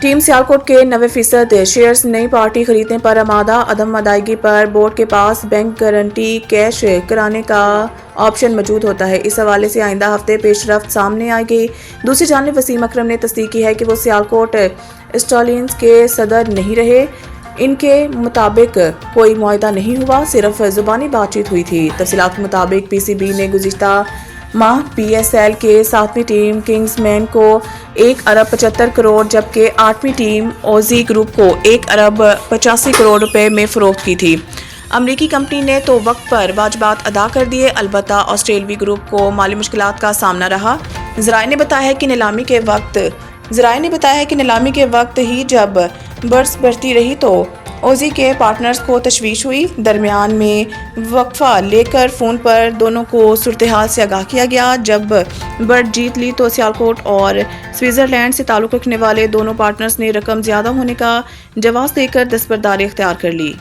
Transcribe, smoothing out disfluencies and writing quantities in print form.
Team Sialkot के 90% shares नई party खरीदने पर आमादा। अदम अदायगी पर बोर्ड के पास बैंक गारंटी कैश कराने का ऑप्शन मौजूद होता है। इस हवाले से आइंदा हफ्ते पेशरफ्त सामने आएगी। दूसरी जानिब वसीम अकरम ने तस्दीक की है कि वो सियालकोट स्टॉलियंस के सदर नहीं रहे। इनके मुताबिक कोई मुआहदा नहीं हुआ, सिर्फ जुबानी बातचीत हुई थी। तफसीलात के मुताबिक PCB ने गुज़िश्ता माह PSL के 7वीं टीम किंग्समैन को 1 अरब 75 करोड़ जबकि 8वीं टीम ओजी ग्रुप को 1 अरब 85 करोड़ रुपए में फरोख्त की थी। अमरीकी कंपनी ने तो वक्त पर वाजबात अदा कर दिए, अलबत्ता ऑस्ट्रेलवी ग्रुप को माली मुश्किलात का सामना रहा। ज़राए ने बताया है कि नीलामी के वक्त ही जब बर्स बढ़ती रही तो ओजी के पार्टनर्स को तशवीश हुई। दरमियान में वक्फा लेकर फ़ोन पर दोनों को सूरत-ए-हाल से आगाह किया गया। जब बर्ड जीत ली तो सियालकोट और स्विट्ज़रलैंड से ताल्लुक़ रखने वाले दोनों पार्टनर्स ने रकम ज़्यादा होने का जवाब देकर दस्तबरदारी इख्तियार कर ली।